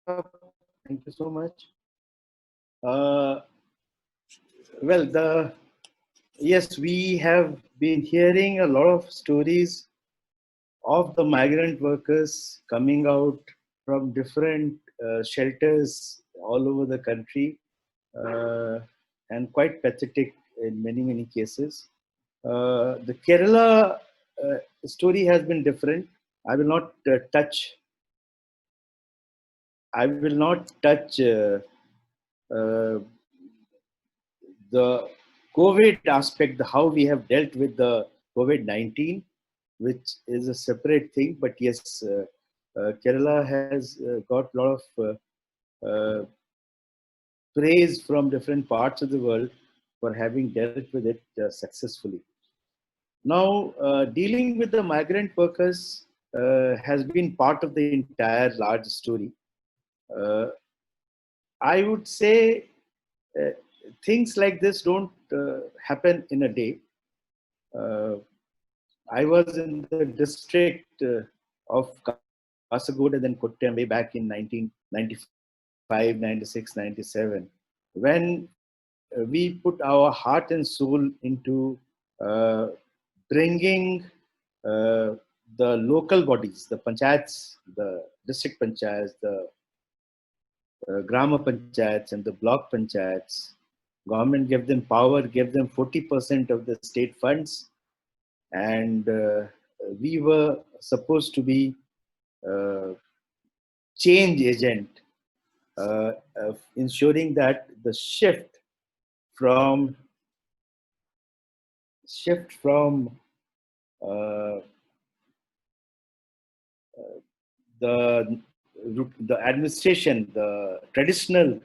Thank you so much. Uh, well, yes, we have been hearing a lot of stories of the migrant workers coming out from different shelters all over the country, uh, and quite pathetic in many cases. The Kerala story has been different. I will not touch. I will not touch uh, the COVID aspect, how we have dealt with the COVID-19, which is a separate thing. But yes, Kerala has got a lot of praise from different parts of the world for having dealt with it successfully. Now, dealing with the migrant workers has been part of the entire large story. Uh, I would say uh, things like this don't happen in a day. Uh, I was in the district of Kasaragod and then Kottayam way back in 1995, 96, 97, when we put our heart and soul into uh, bringing uh, the local bodies, the panchayats, the district panchayats, the grama panchayats and the block panchayats. Government gave them power, gave them 40% of the state funds, and we were supposed to be uh, change agent, of ensuring that the from shift from uh, the the administration, the traditional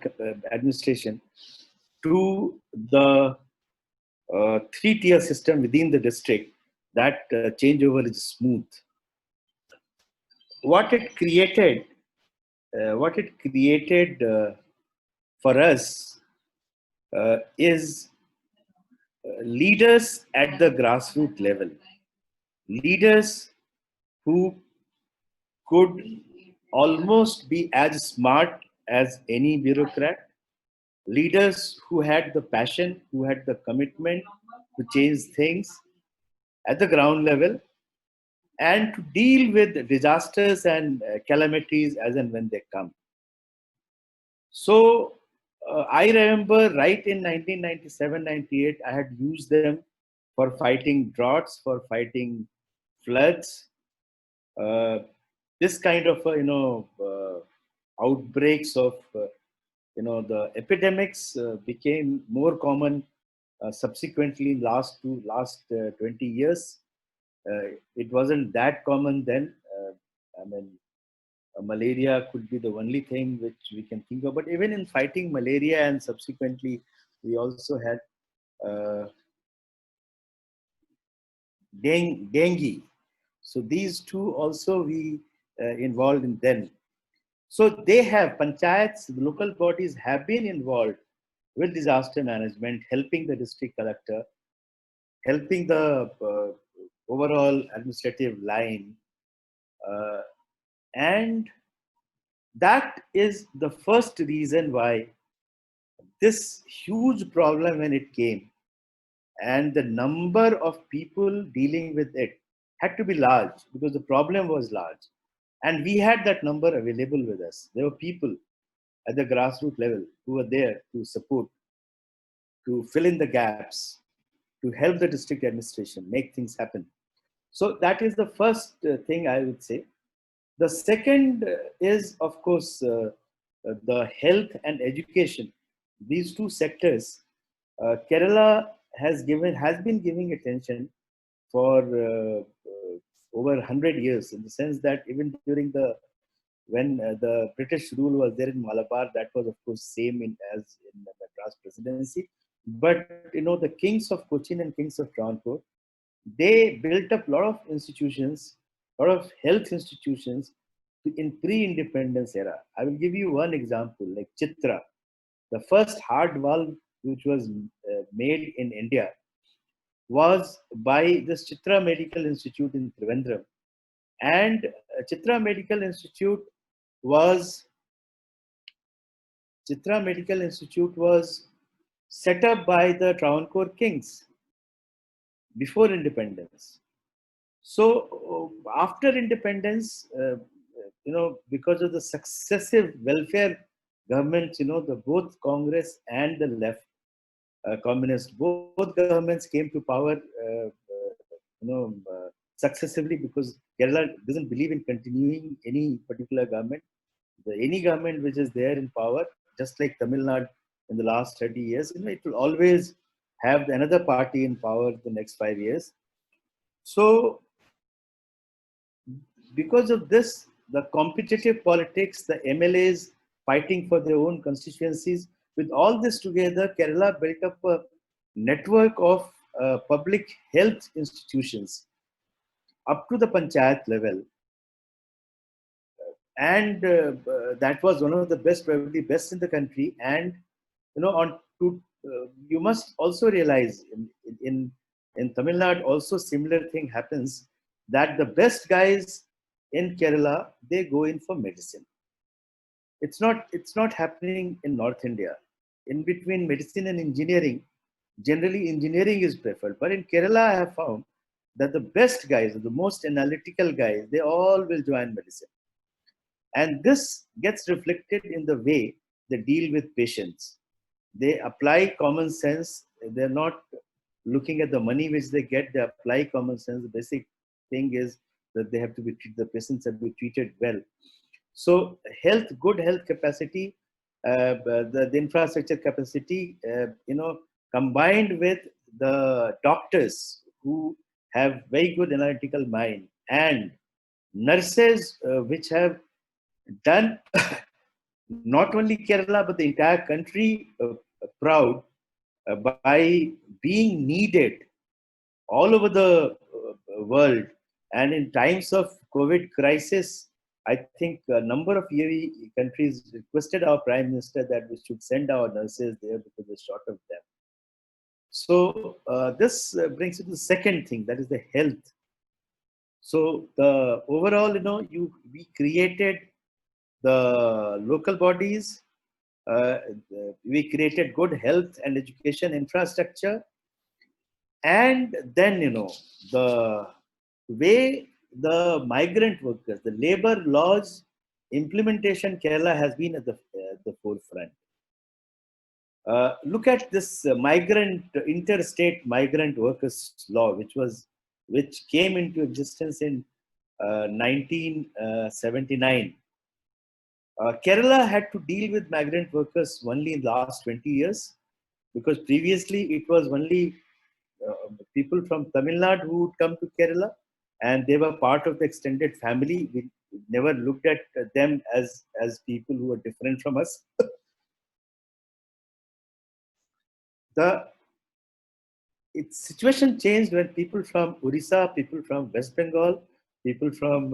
administration, to the three-tier system within the district, that changeover is smooth. What it created, for us is leaders at the grassroots level, leaders who could almost be as smart as any bureaucrat, leaders who had the passion, who had the commitment to change things at the ground level and to deal with disasters and calamities as and when they come. So I remember right in 1997-98, I had used them for fighting droughts, for fighting floods, uh, this kind of outbreaks of the epidemics became more common subsequently last 20 years. It wasn't that common then. I mean, malaria could be the only thing which we can think of. But even in fighting malaria and subsequently, we also had uh, dengue. So these two also we involved in them. So they have panchayats, the local bodies have been involved with disaster management, helping the district collector, helping the overall administrative line, uh, and that is the first reason why this huge problem when it came and the number of people dealing with it had to be large because the problem was large. And we had that number available with us. There were people at the grassroots level who were there to support, to fill in the gaps, to help the district administration make things happen. So that is the first thing I would say. The second is, of course, the health and education. These two sectors, Kerala has been giving attention for over 100 years, in the sense that even during when the British rule was there in Malabar, that was of course same as in the Madras presidency. But the kings of Cochin and kings of Travancore, they built up a lot of institutions, a lot of health institutions in pre-independence era. I will give you one example, like Chitra, the first heart valve which was made in India was by this Chitra Medical Institute in Trivandrum. And Chitra Medical Institute was Chitra Medical Institute was set up by the Travancore kings before independence. So after independence, because of the successive welfare governments, the both Congress and the left, communist, both governments came to power, successively, because Kerala doesn't believe in continuing any particular government. Any government which is there in power, just like Tamil Nadu in the last 30 years, it will always have another party in power the next 5 years. So because of this, the competitive politics, the MLAs fighting for their own constituencies, with all this together, Kerala built up a network of public health institutions up to the panchayat level. And that was one of the best, probably best in the country. And, you must also realize in Tamil Nadu also similar thing happens, that the best guys in Kerala, they go in for medicine. It's not happening in North India. In between medicine and engineering, generally engineering is preferred. But in Kerala, I have found that the best guys, the most analytical guys, they all will join medicine. And this gets reflected in the way they deal with patients. They apply common sense. They're not looking at the money which they get. They apply common sense. The basic thing is that they have to be the patients have to be treated well. So good health capacity, the infrastructure capacity, combined with the doctors who have very good analytical mind, and nurses which have done not only Kerala but the entire country proud by being needed all over the world. And in times of COVID crisis, I think a number of UAE countries requested our Prime Minister that we should send our nurses there because they're short of them. So this brings you to the second thing, that is the health. So the overall, we created the local bodies, uh, we created good health and education infrastructure, and then the way the migrant workers, the labor laws implementation, Kerala has been at the forefront. Look at this interstate migrant workers law, which came into existence in 1979. Kerala had to deal with migrant workers only in the last 20 years, because previously it was only people from Tamil Nadu who would come to Kerala, and they were part of the extended family. We never looked at them as people who were different from us. The situation changed when people from Orissa, people from West Bengal, people from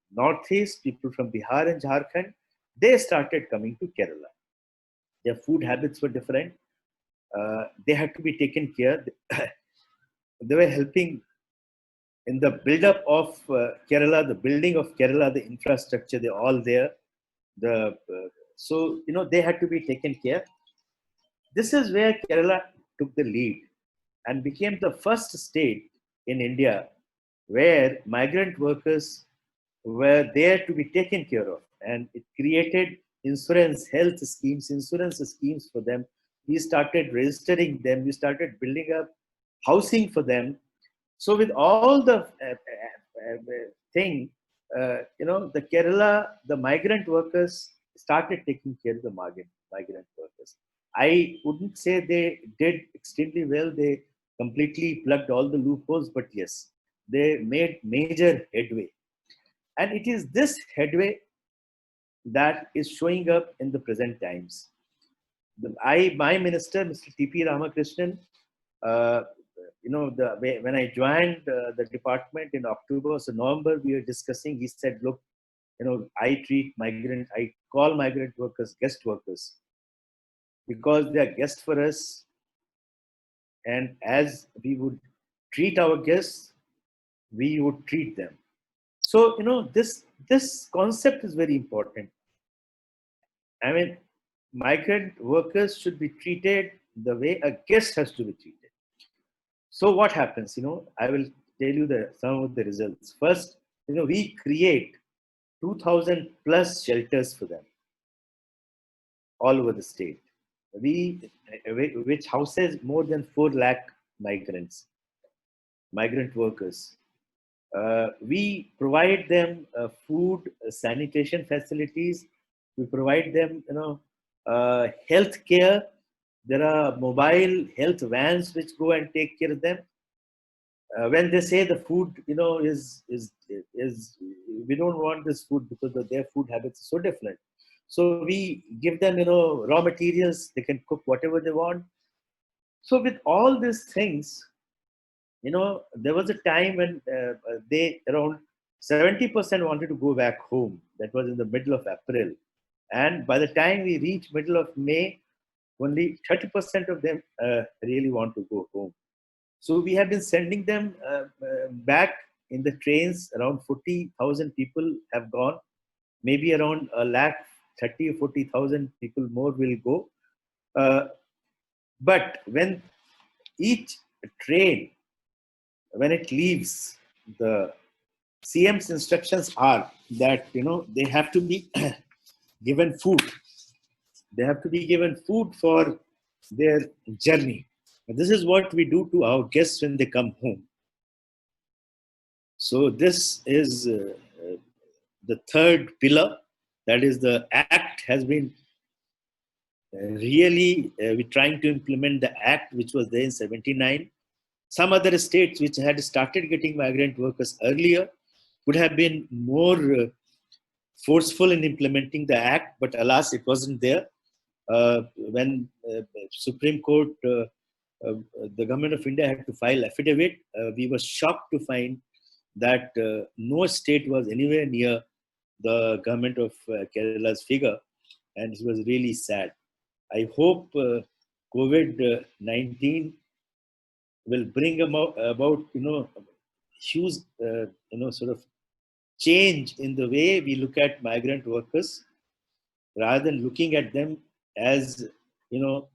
Northeast, people from Bihar and Jharkhand, they started coming to Kerala. Their food habits were different. They had to be taken care. They were helping in the build-up of Kerala, the building of Kerala, the infrastructure. They're all there. So they had to be taken care. This is where Kerala took the lead and became the first state in India where migrant workers were there to be taken care of. And it created insurance schemes for them. We started registering them. We started building up housing for them. So with all the thing, the Kerala, the migrant workers started taking care of the migrant workers. I wouldn't say they did extremely well. They completely plugged all the loopholes, but yes, they made major headway. And it is this headway that is showing up in the present times. My minister, Mr. T.P. Ramakrishnan, uh, when I joined the department in October, so November, we were discussing. He said, "Look, I call migrant workers guest workers because they are guests for us, and as we would treat our guests, we would treat them." So this concept is very important. I mean, migrant workers should be treated the way a guest has to be treated. So what happens? I will tell you some of the results. First, we create 2,000 plus shelters for them all over the state. We, which houses more than 4 lakh migrants, migrant workers. We provide them food, sanitation facilities. We provide them, health care. There are mobile health vans which go and take care of them. When they say the food, is we don't want this food because of their food habits are so different. So we give them, raw materials. They can cook whatever they want. So with all these things, there was a time when they around 70% wanted to go back home. That was in the middle of April. And by the time we reach middle of May, only 30% of them really want to go home. So we have been sending them back in the trains. Around 40,000 people have gone. Maybe around a lakh 30 or 40,000 people more will go. But when each train, when it leaves, the CM's instructions are that they have to be given food. They have to be given food for their journey. And this is what we do to our guests when they come home. So this is the third pillar. That is, the act has been really we're trying to implement the act which was there in 79. Some other states which had started getting migrant workers earlier would have been more forceful in implementing the act, but alas, it wasn't there. When Supreme Court, the government of India had to file affidavit, we were shocked to find that no state was anywhere near the government of Kerala's figure, and it was really sad. I hope COVID-19 will bring about huge sort of change in the way we look at migrant workers, rather than looking at them as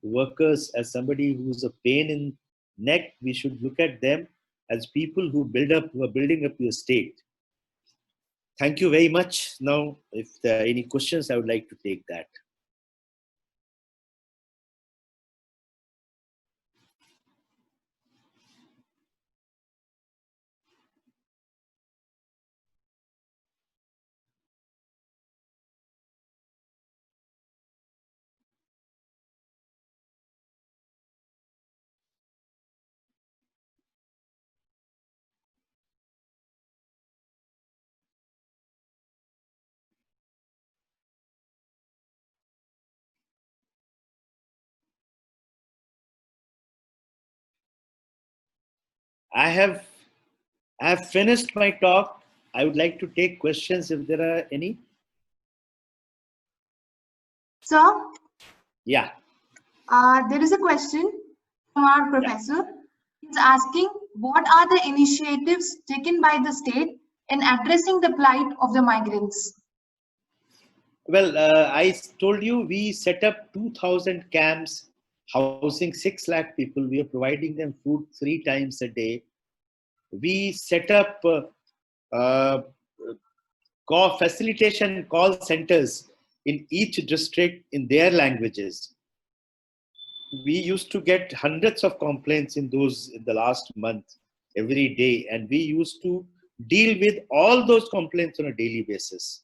workers, as somebody who's a pain in neck. We should look at them as people who are building up your state. Thank you very much. Now, if there are any questions, I would like to take that. I have finished my talk. I would like to take questions if there are any. Sir, Yeah. there is a question from our professor. He's asking, what are the initiatives taken by the state in addressing the plight of the migrants? Well, I told you we set up 2,000 camps housing 6 lakh people. We are providing them food 3 times a day. We set up uh, facilitation call centers in each district in their languages. We used to get hundreds of complaints in the last month every day, and we used to deal with all those complaints on a daily basis.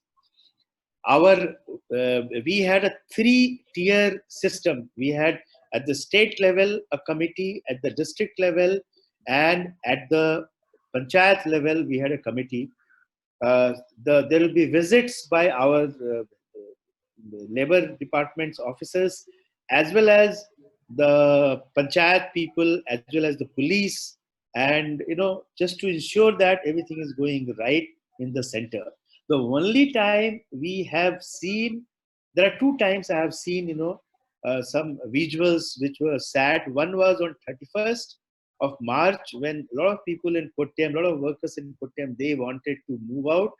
We had a 3-tier system. We had at the state level a committee, at the district level, and at the panchayat level we had a committee. There will be visits by our labor department's officers, as well as the panchayat people, as well as the police, and just to ensure that everything is going right in the center. The only time we have seen, there are 2 times I have seen some visuals which were sad. One was on 31st of March, when a lot of people in Kottayam, a lot of workers in Kottayam, they wanted to move out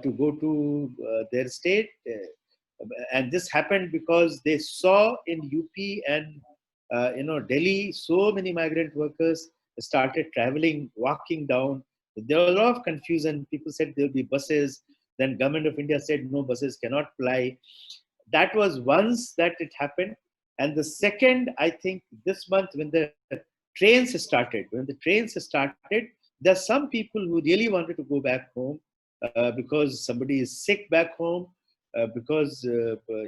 to go to their state. and this happened because they saw in UP and Delhi, so many migrant workers started traveling, walking down. There was a lot of confusion. People said there will be buses. Then government of India said no, buses cannot fly. That was once that it happened. And the second, I think this month when the trains started, there are some people who really wanted to go back home because somebody is sick back home, because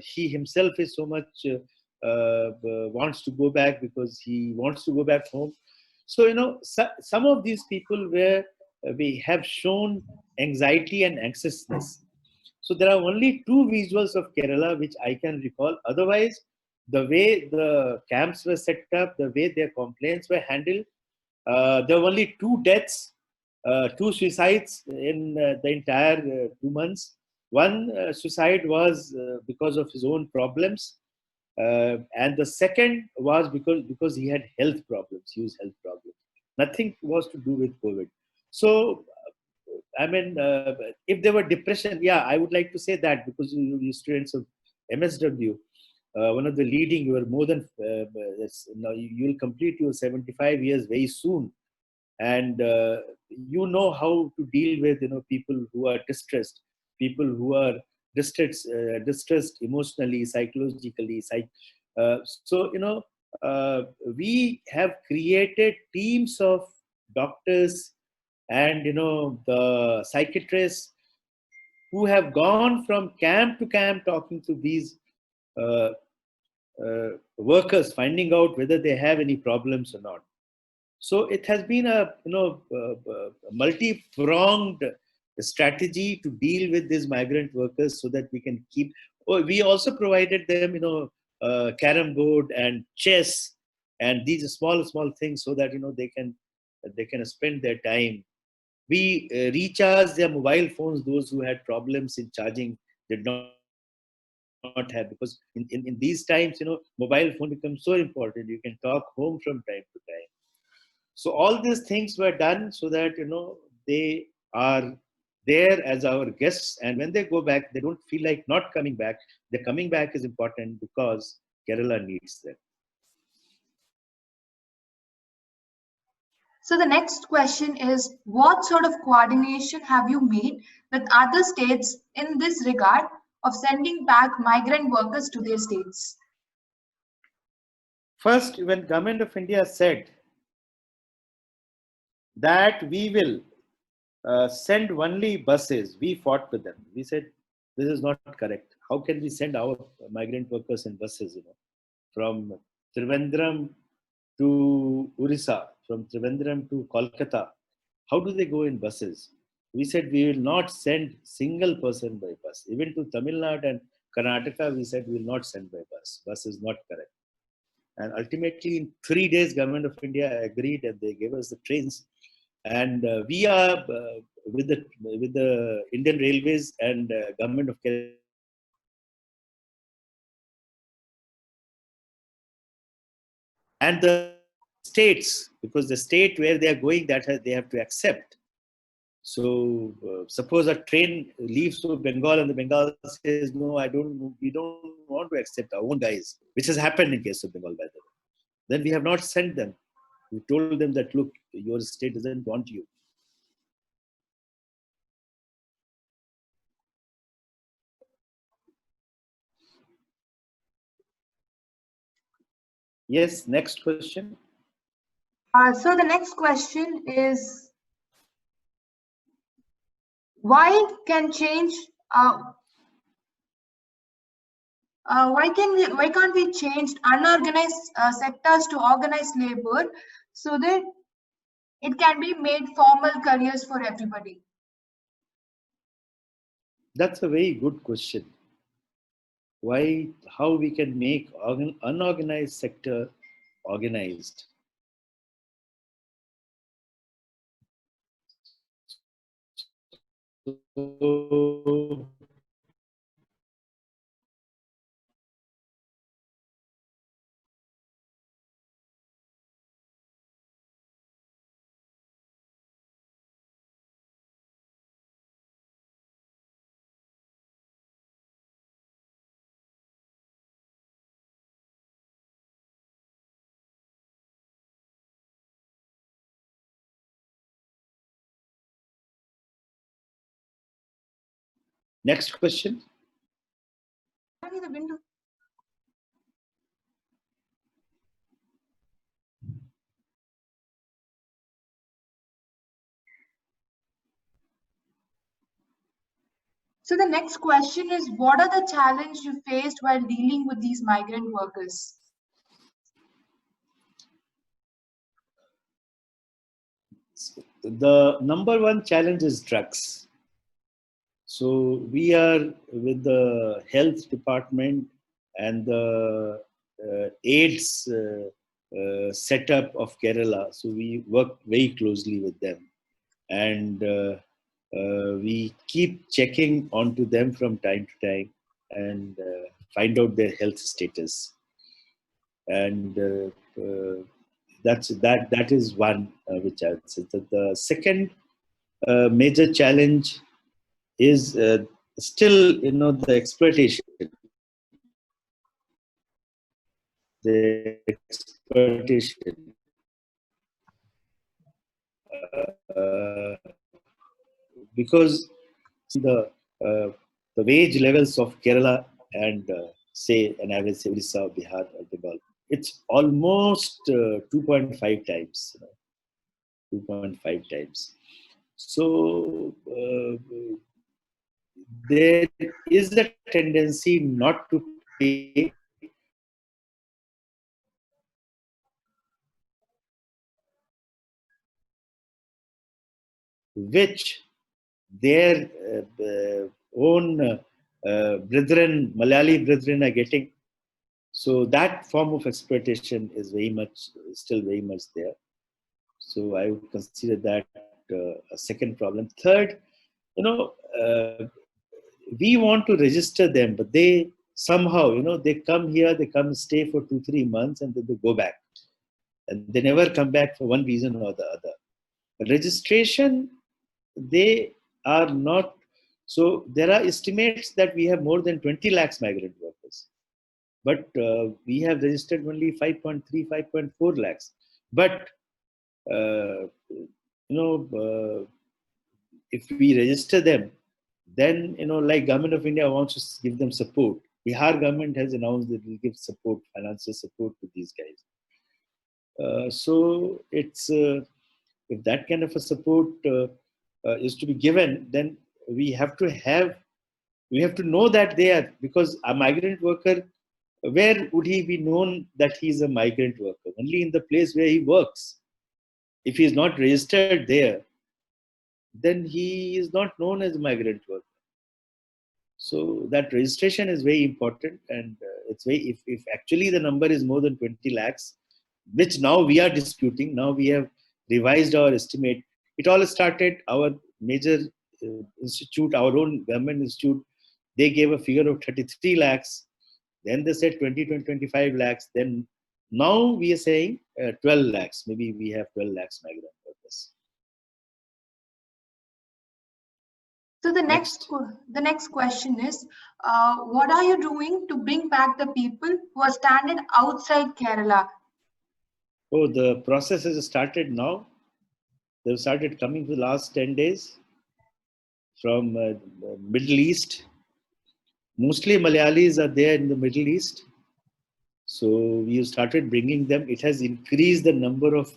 he himself is so much wants to go back because he wants to go back home. So, some of these people where we have shown anxiety and anxiousness. So there are only two visuals of Kerala which I can recall. Otherwise, the way the camps were set up, the way their complaints were handled, there were only two deaths, two suicides in the entire 2 months. One suicide was because of his own problems, and the second was because he had health problems, huge health problems. Nothing was to do with COVID. So, I mean, if there were depression, yeah, I would like to say that because you students of MSW, one of the leading, you are more than, now you will complete your 75 years very soon. And you know how to deal with, people who are distressed, people who are distressed emotionally, psychologically. So, we have created teams of doctors and the psychiatrists who have gone from camp to camp talking to these uh, workers, finding out whether they have any problems or not. So it has been a multi-pronged strategy to deal with these migrant workers so that we can keep. Oh, we also provided them carom board and chess and these small things so that they can spend their time. We recharged their mobile phones, those who had problems in charging did not have, because in these times, mobile phone becomes so important. You can talk home from time to time. So all these things were done so that they are there as our guests, and when they go back, they don't feel like not coming back. The coming back is important because Kerala needs them. So the next question is, what sort of coordination have you made with other states in this regard of sending back migrant workers to their states? First, when Government of India said that we will send only buses, we fought with them. We said this is not correct. How can we send our migrant workers in buses? From Trivandrum to Orissa, from Trivandrum to Kolkata. How do they go in buses? We said we will not send single person by bus. Even to Tamil Nadu and Karnataka, we said we will not send by bus. Bus is not correct. And ultimately, in 3 days, Government of India agreed and they gave us the trains. And we are with the Indian Railways and Government of Kerala. And the states, because the state where they are going, they have to accept. So suppose a train leaves to Bengal and the Bengal says, no, we don't want to accept our own guys, which has happened in case of Bengal, by the way. Then we have not sent them. We told them that, look, your state doesn't want you. Yes, next question. So the next question is, why can change? Why can't we change unorganized sectors to organized labor so that it can be made formal careers for everybody? That's a very good question. How we can make unorganized sector organized? So Next question. The window. So the next question is, what are the challenges you faced while dealing with these migrant workers? The number one challenge is drugs. So we are with the health department and the AIDS setup of Kerala. So we work very closely with them, and we keep checking onto them from time to time and find out their health status. And that is one which I would say. The second major challenge is still, the exploitation. The exploitation. Because the wage levels of Kerala and say an average say Orissa, Bihar, or Bengal, it's almost 2.5 times. 2.5 times. So there is a tendency not to pay which their own brethren, Malayali brethren, are getting. So that form of exploitation is still very much there. So I would consider that a second problem. Third, we want to register them, but they somehow, they come here, they come stay for 2-3 months, and then they go back, and they never come back for one reason or the other. Registration, they are not. So there are estimates that we have more than 20 lakhs migrant workers, but we have registered only 5.3, 5.4 lakhs. But if we register them, then like Government of India wants to give them support. Bihar government has announced that it will give support, financial support to these guys. So it's if that kind of a support is to be given, then we have to know that they are, because a migrant worker, where would he be known that he is a migrant worker? Only in the place where he works. If he is not registered there, then he is not known as a migrant worker. So that registration is very important, and it's very, if actually the number is more than 20 lakhs, which now we are disputing. Now we have revised our estimate. It all started, our major institute, our own government institute, they gave a figure of 33 lakhs. Then they said 20 to 25 lakhs. Then now we are saying 12 lakhs. Maybe we have 12 lakhs migrant workers. So the next question is, what are you doing to bring back the people who are stranded outside Kerala? Oh, the process has started now. They've started coming for the last 10 days from Middle East. Mostly Malayalis are there in the Middle East. So we started bringing them. It has increased the number of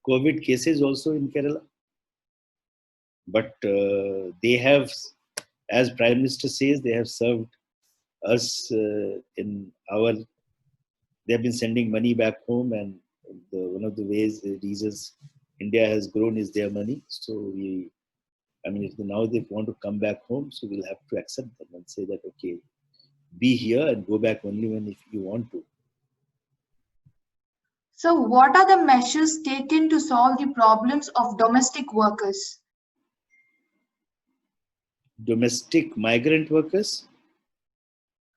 COVID cases also in Kerala. But they have, as Prime Minister says, they have served us in our, they have been sending money back home, and one of the reasons India has grown is their money. So if now they want to come back home, so we'll have to accept them and say that, okay, be here and go back only when if you want to. So what are the measures taken to solve the problems of domestic workers? Domestic migrant workers?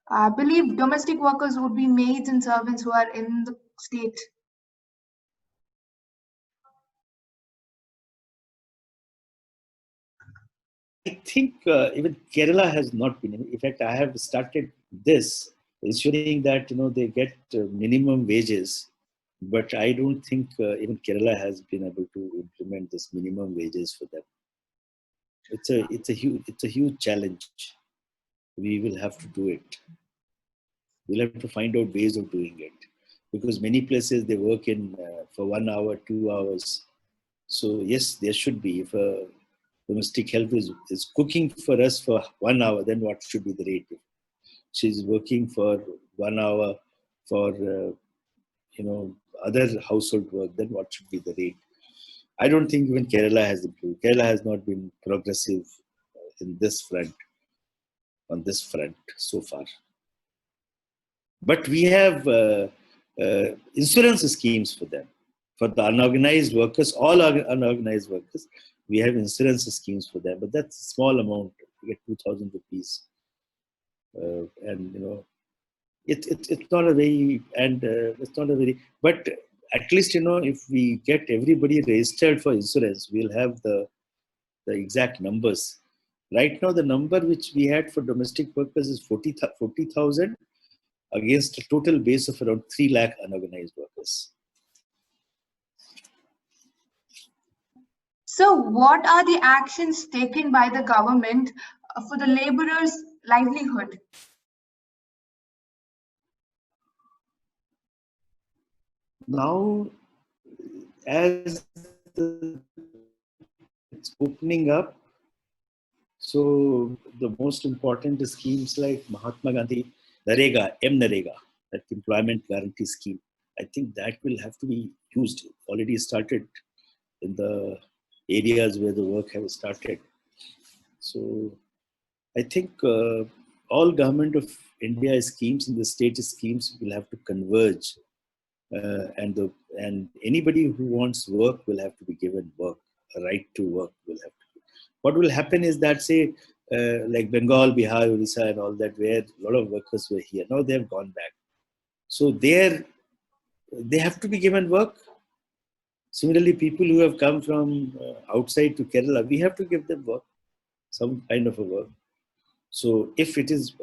I believe domestic workers would be maids and servants who are in the state. I think even Kerala has not been. In fact, I have started this ensuring that they get minimum wages, but I don't think even Kerala has been able to implement this minimum wages for them. It's a huge challenge. we will have to do it. We'll have to find out ways of doing it, because many places they work in for 1 hour, 2 hours. So yes, there should be. If a domestic help is cooking for us for 1 hour, then what should be the rate? If she's working for 1 hour for other household work, then what should be the rate? I don't think even Kerala has improved. Kerala has not been progressive in this front, on this front so far. But we have insurance schemes for them. For the unorganized workers, all unorganized workers, we have insurance schemes for them. But that's a small amount. You get 2,000 rupees. And it's not a very, it's not a very, but at least, if we get everybody registered for insurance, we'll have the exact numbers. Right now, the number which we had for domestic workers is 40,000 against a total base of around 3 lakh unorganized workers. So what are the actions taken by the government for the laborers' livelihood? Now, as it's opening up, so the most important schemes like Mahatma Gandhi, Narega, that employment guarantee scheme, I think that will have to be used. Already started in the areas where the work has started. So I think all government of India schemes and the state schemes will have to converge, and anybody who wants work will have to be given work. A right to work will have to be. What will happen is that, say, like Bengal, Bihar, Odisha, and all that, where a lot of workers were here, now they have gone back. So they have to be given work. Similarly, people who have come from outside to Kerala, we have to give them work, some kind of a work. So if it is,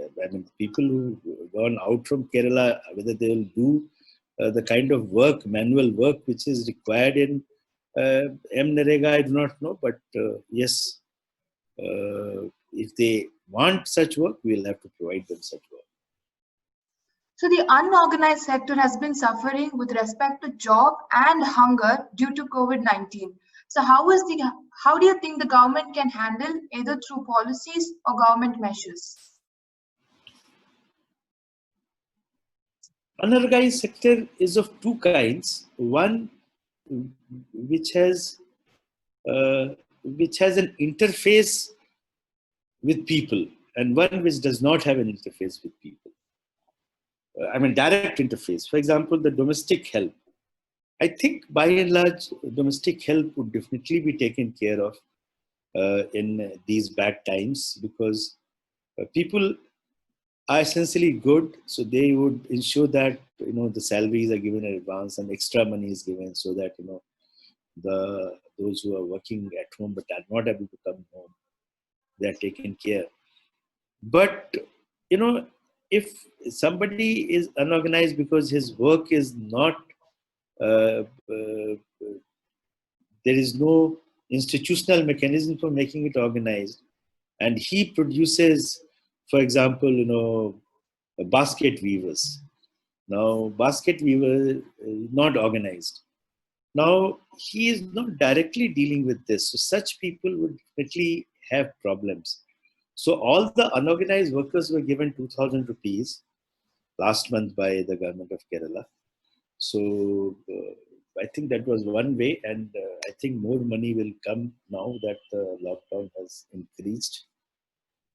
people who gone out from Kerala, whether they will do the kind of work, manual work, which is required in MNREGA, I do not know. But yes, if they want such work, we'll have to provide them such work. So the unorganized sector has been suffering with respect to job and hunger due to COVID-19. So how do you think the government can handle either through policies or government measures? Unorganized sector is of two kinds. One which has an interface with people, and one which does not have an interface with people. Direct interface. For example, the domestic help. I think by and large, domestic help would definitely be taken care of in these bad times, because people are essentially good, so they would ensure that the salaries are given in advance and extra money is given, so that those who are working at home but are not able to come home, they are taken care. But if somebody is unorganized because his work is not there is no institutional mechanism for making it organized, and he produces, for example, basket weavers. Now, basket weaver not organized. Now, he is not directly dealing with this. So such people would definitely have problems. So all the unorganized workers were given 2,000 rupees last month by the government of Kerala. So I think that was one way, and I think more money will come now that the lockdown has increased.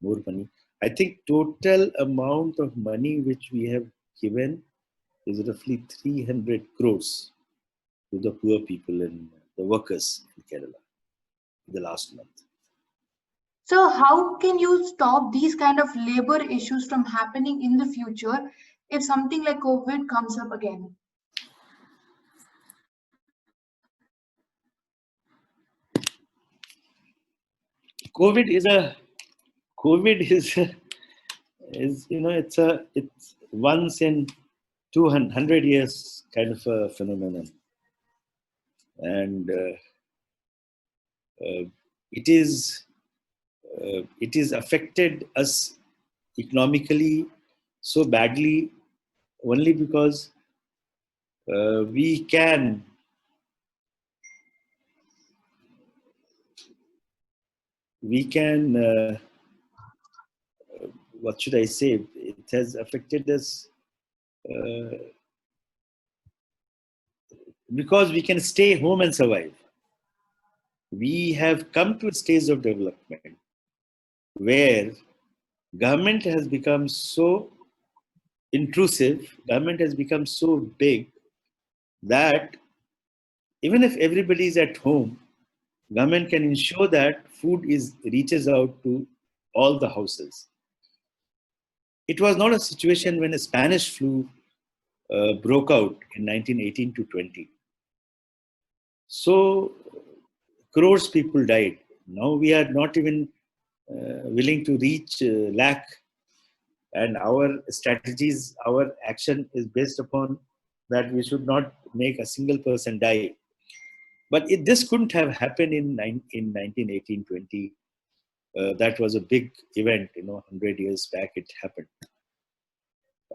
More money. I think total amount of money which we have given is roughly 300 crores to the poor people and the workers in Kerala in the last month. So how can you stop these kind of labor issues from happening in the future if something like COVID comes up again? COVID is it's once in 200 years kind of a phenomenon, and uh, it is affected us economically so badly only because we can what should I say? It has affected us uh, because we can stay home and survive. We have come to a stage of development where government has become so intrusive, government has become so big that even if everybody is at home, government can ensure that food is reaches out to all the houses. It was not a situation when a Spanish flu broke out in 1918 to 20. So crores people died. Now we are not even willing to reach lakh, and our strategies, our action is based upon that we should not make a single person die. But this couldn't have happened in 1918, 20. That was a big event, 100 years back it happened.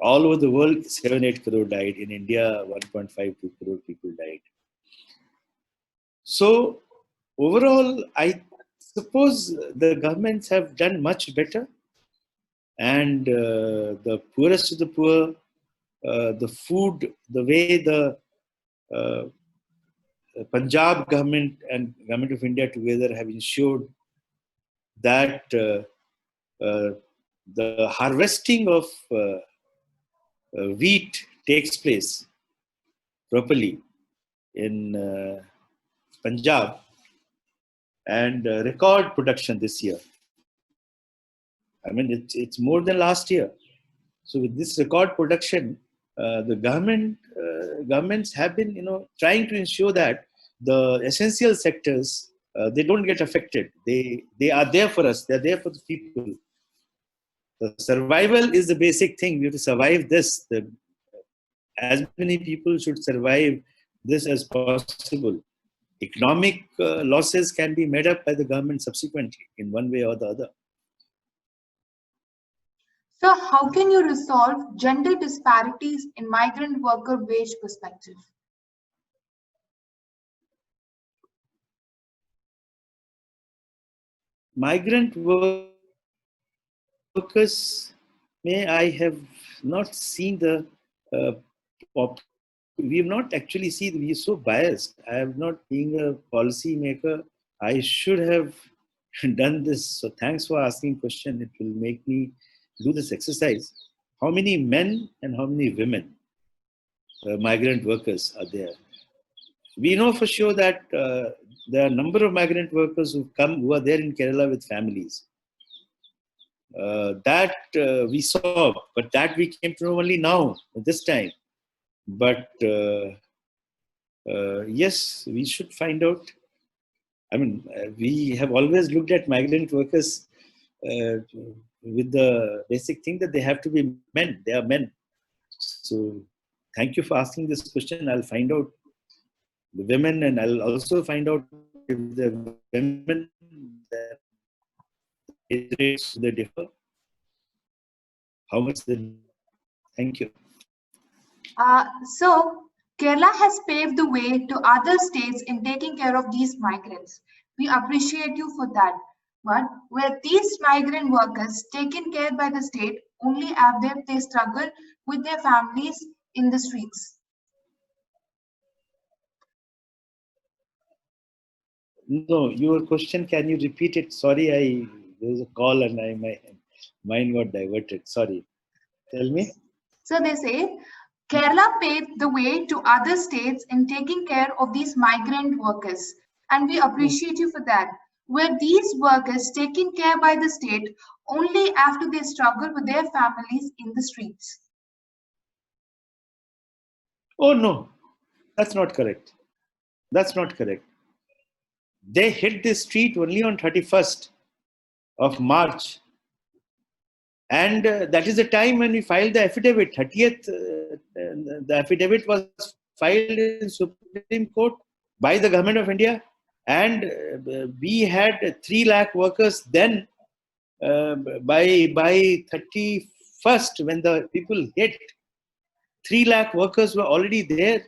All over the world, 7, 8 crore died. In India, 1.5, 2 crore people died. So overall, I suppose the governments have done much better, and the poorest of the poor, the food, the way the uh, Punjab government and government of India together have ensured that uh, the harvesting of wheat takes place properly in Punjab, and record production this year. I mean, it's more than last year. So with this record production, the governments have been, trying to ensure that the essential sectors they don't get affected. They are there for us. They're there for the people. The survival is the basic thing. We have to survive this. As many people should survive this as possible. Economic losses can be made up by the government subsequently in one way or the other. So how can you resolve gender disparities in migrant worker wage perspective? Migrant workers, I have not seen the pop. We have not actually seen. We are so biased. I have not being a policy maker. I should have done this. So thanks for asking question. It will make me do this exercise. How many men and how many women migrant workers are there? We know for sure that there are a number of migrant workers who are there in Kerala with families. That we saw, but that we came to know only now, this time. But yes, we should find out. I mean, we have always looked at migrant workers with the basic thing that they have to be men. They are men. So, thank you for asking this question. I'll find out the women, and I'll also find out if the women the rates they differ, how much they. Thank you. So Kerala has paved the way to other states in taking care of these migrants. We appreciate you for that. But were these migrant workers taken care by the state only after they struggle with their families in the streets? No, your question, can you repeat it? Sorry, there was a call and my mind got diverted. Sorry. Tell me. So they say Kerala paved the way to other states in taking care of these migrant workers, and we appreciate you for that. Were these workers taken care by the state only after they struggle with their families in the streets? Oh, no, that's not correct. That's not correct. They hit the street only on 31st of March. And that is the time when we filed the affidavit. 30th, the affidavit was filed in Supreme Court by the government of India. And we had 3 lakh workers then by 31st, when the people hit, 3 lakh workers were already there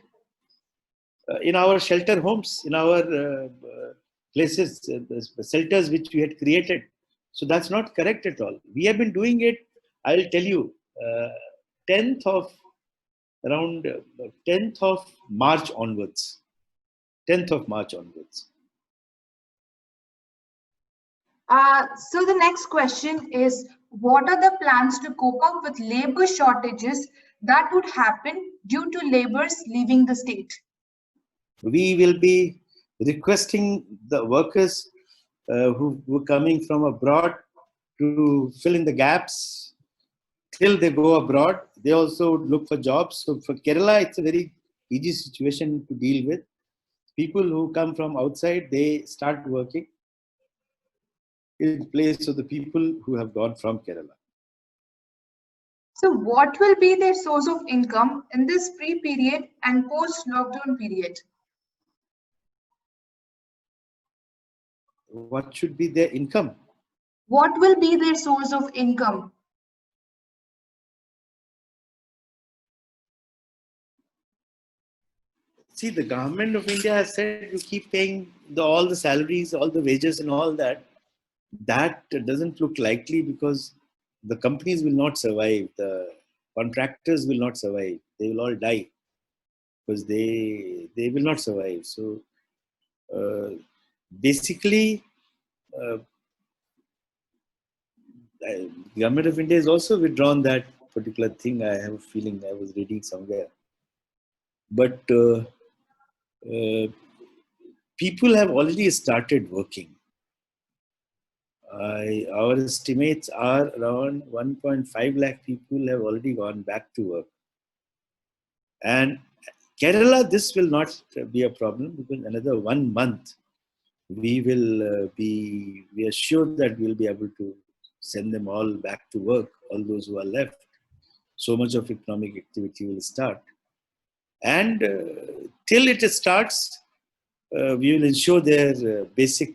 in our shelter homes, in our places, the shelters which we had created. So that's not correct at all. We have been doing it, I'll tell you, 10th of, around 10th of March onwards. 10th of March onwards. So the next question is, what are the plans to cope up with labor shortages that would happen due to laborers leaving the state? We will be requesting the workers who were coming from abroad to fill in the gaps till they go abroad. They also look for jobs. So for Kerala, it's a very easy situation to deal with. People who come from outside, they start working in place of the people who have gone from Kerala. So what will be their source of income in this pre-period and post-lockdown period? What should be their income? What will be their source of income? See, the government of India has said you keep paying all the salaries, all the wages and all that. That doesn't look likely because the companies will not survive. The contractors will not survive. They will all die because they will not survive. So basically, the government of India has also withdrawn that particular thing. I have a feeling I was reading somewhere. But people have already started working. Our estimates are around 1.5 lakh people have already gone back to work. And Kerala, this will not be a problem because another 1 month we are sure that we'll be able to send them all back to work, all those who are left. So much of economic activity will start. And till it starts, we will ensure their basic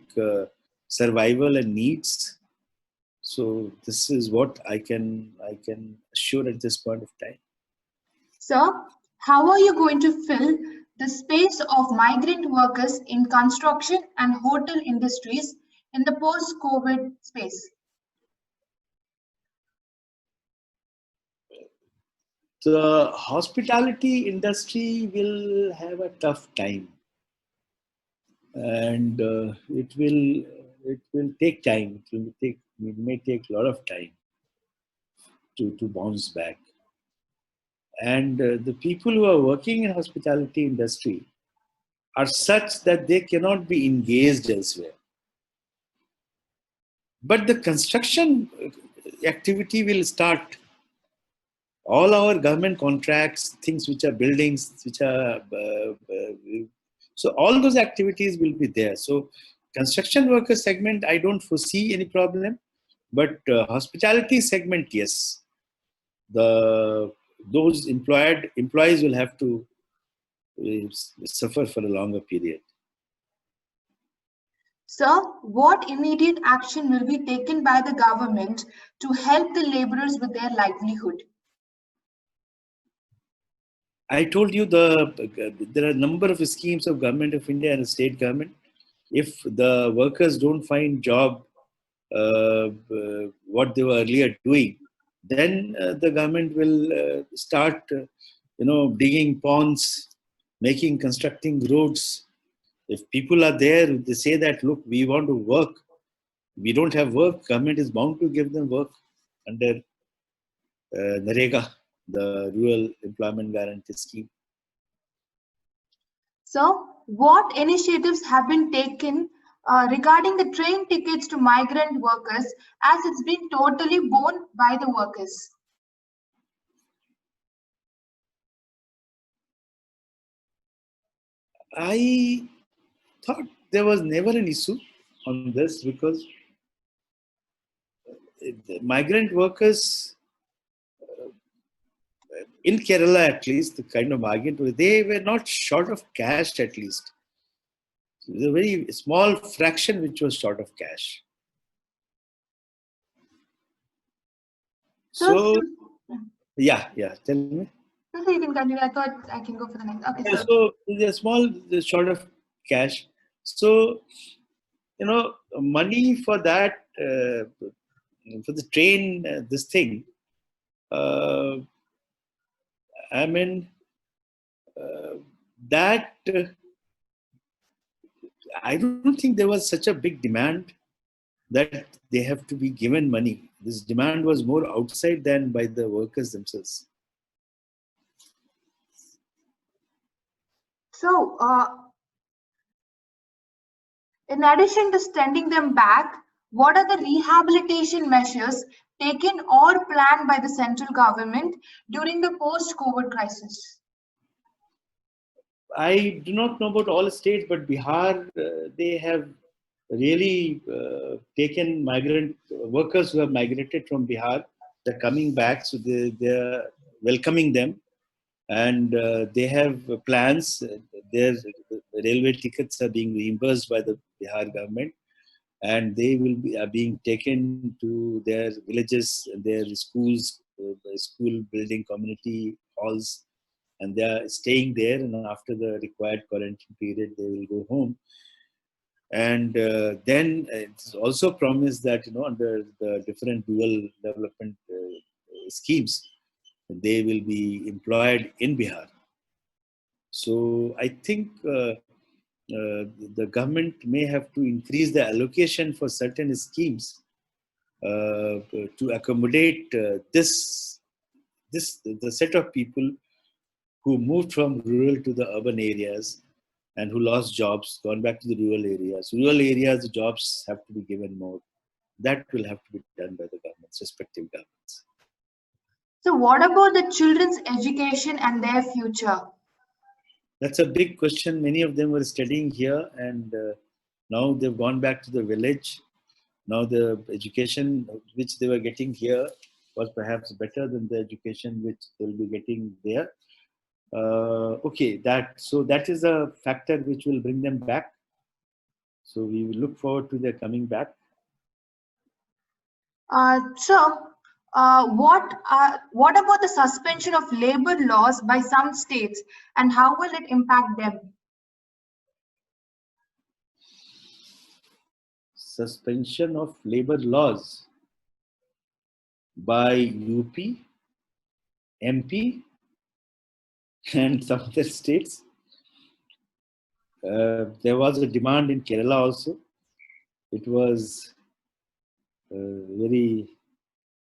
survival and needs. So this is what I can assure at this point of time. Sir, how are you going to fill the space of migrant workers in construction and hotel industries in the post-COVID space? The hospitality industry will have a tough time, and it will take time. It may take a lot of time to bounce back. And the people who are working in hospitality industry are such that they cannot be engaged elsewhere. But the construction activity will start. All our government contracts, things which are buildings, which are so all those activities will be there. So construction worker segment, I don't foresee any problem, but hospitality segment, yes, those employees will have to suffer for a longer period. Sir, what immediate action will be taken by the government to help the laborers with their livelihood? I told you there are a number of schemes of government of India and the state government. If the workers don't find job, what they were earlier doing, then the government will start, digging ponds, constructing roads. If people are there, they say that, look, we want to work. We don't have work. Government is bound to give them work under NREGA, the Rural Employment Guarantee Scheme. So, what initiatives have been taken regarding the train tickets to migrant workers as it's been totally borne by the workers? I thought there was never an issue on this because the migrant workers in Kerala, at least, the kind of migrant, they were not short of cash at least. It was a very small fraction which was short of cash. So, So yeah, tell me. so you can continue. I thought I can go for the next. Okay, Yeah, so so there's a small short of cash. So money for that for the train this thing. Uh, I mean that I don't think there was such a big demand that they have to be given money. This demand was more outside than by the workers themselves. so in addition to sending them back, what are the rehabilitation measures taken or planned by the central government during the post-COVID crisis? I do not know about all states, but Bihar, they have really taken migrant workers who have migrated from Bihar. They're coming back, so they're welcoming them, and they have plans. Their railway tickets are being reimbursed by the Bihar government, and they will be are being taken to their villages, their schools, the school building, community halls, and they are staying there. And after the required quarantine period, they will go home. And then it's also promised that under the different rural development schemes, they will be employed in Bihar. So I think the government may have to increase the allocation for certain schemes to accommodate this the set of people who moved from rural to the urban areas and who lost jobs, gone back to the rural areas. Rural areas, the jobs have to be given more. That will have to be done by the governments, respective governments. So, what about the children's education and their future? That's a big question. Many of them were studying here, and now they've gone back to the village. Now the education which they were getting here was perhaps better than the education which they'll be getting there. Okay, that is a factor which will bring them back. So we will look forward to their coming back. What about the suspension of labor laws by some states, and how will it impact them? Suspension of labor laws by UP, MP, and some other states. There was a demand in Kerala also. It was very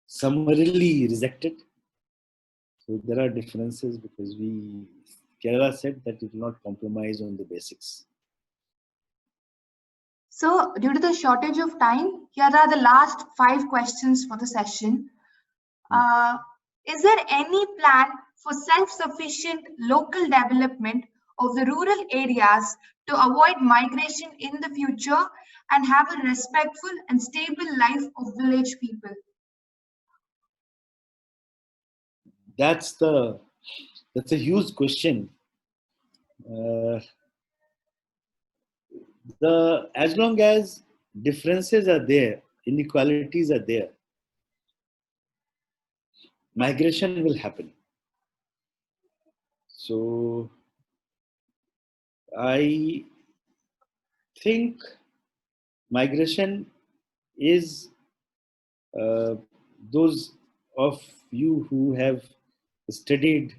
summarily rejected. So there are differences because Kerala said that it will not compromise on the basics. So, due to the shortage of time, here are the last 5 questions for the session. Is there any plan for self-sufficient local development of the rural areas to avoid migration in the future and have a respectful and stable life of village people? That's a huge question. As long as differences are there, inequalities are there, migration will happen. So I think migration is those of you who have studied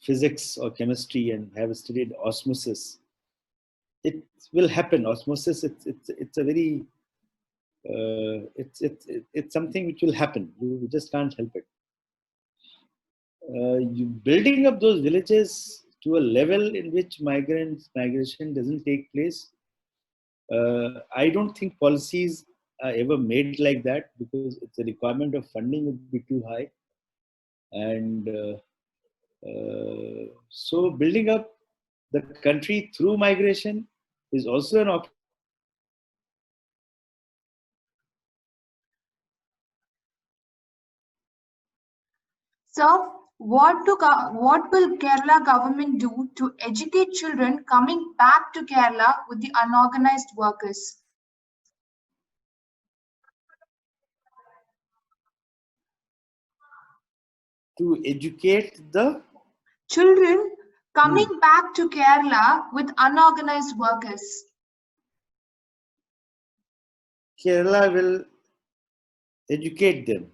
physics or chemistry and have studied osmosis. It will happen. Osmosis. It's a very it's something which will happen. You just can't help it. You building up those villages to a level in which migration doesn't take place. I don't think policies are ever made like that because it's a requirement of funding would be too high, and so building up the country through migration is also an option. So, what will Kerala government do to educate children coming back to Kerala with the unorganized workers? To educate the children coming back to Kerala with unorganized workers. Kerala will educate them.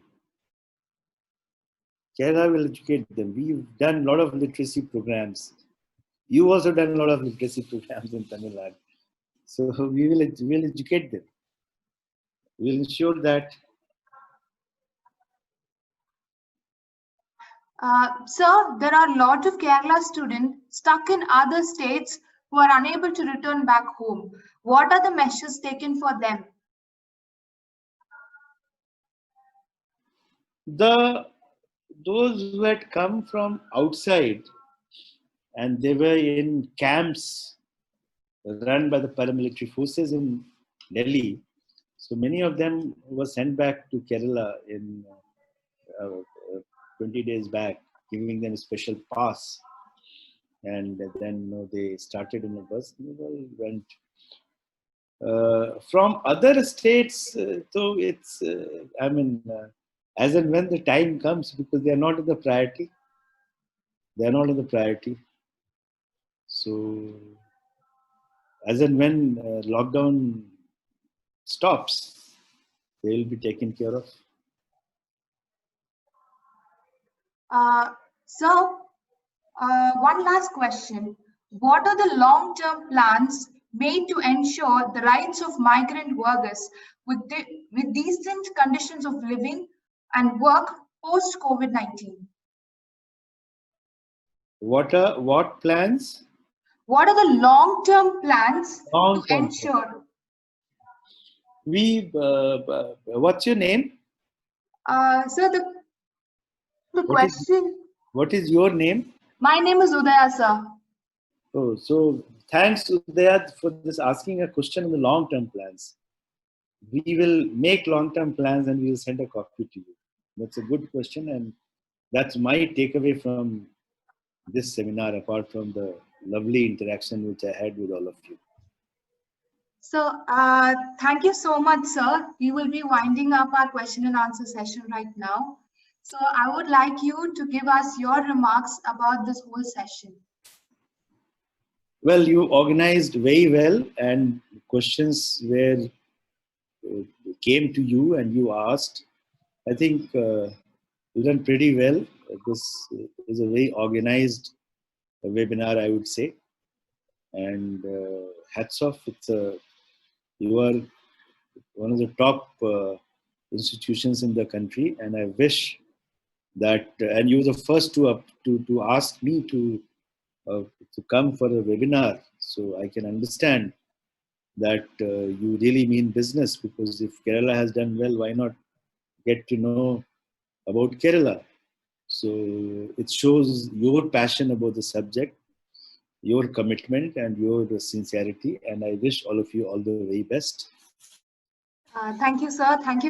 Kerala will educate them. We've done a lot of literacy programs. You also done a lot of literacy programs in Tamil Nadu. So we'll educate them. We'll ensure that. Sir, there are a lot of Kerala students stuck in other states who are unable to return back home. What are the measures taken for them? Those who had come from outside and they were in camps run by the paramilitary forces in Delhi. So many of them were sent back to Kerala in 20 days back, giving them a special pass. And then they started in a bus and went. From other states, so it's, as and when the time comes, because they are not in the priority. They are not in the priority. So, as and when lockdown stops, they will be taken care of. So, one last question. What are the long-term plans made to ensure the rights of migrant workers with decent conditions of living and work post-COVID-19? What plans? What are the long-term plans to Long-term. ensure? What's your name? Sir, the question. What is your name? My name is Udaya, sir. Oh, so thanks, Udaya, for this asking a question on the long-term plans. We will make long-term plans and we will send a copy to you. That's a good question, and that's my takeaway from this seminar, apart from the lovely interaction which I had with all of you. So, thank you so much, sir. We will be winding up our question and answer session right now. So, I would like you to give us your remarks about this whole session. Well, you organized very well, and questions came to you and you asked. I think you've done pretty well. This is a very organized webinar, I would say. And hats off. You are one of the top institutions in the country, and I wish that. And you were the first to ask me to come for a webinar, so I can understand that you really mean business. Because if Kerala has done well, why not get to know about Kerala? So it shows your passion about the subject, your commitment, and your sincerity. And I wish all of you all the very best. Thank you, sir. Thank you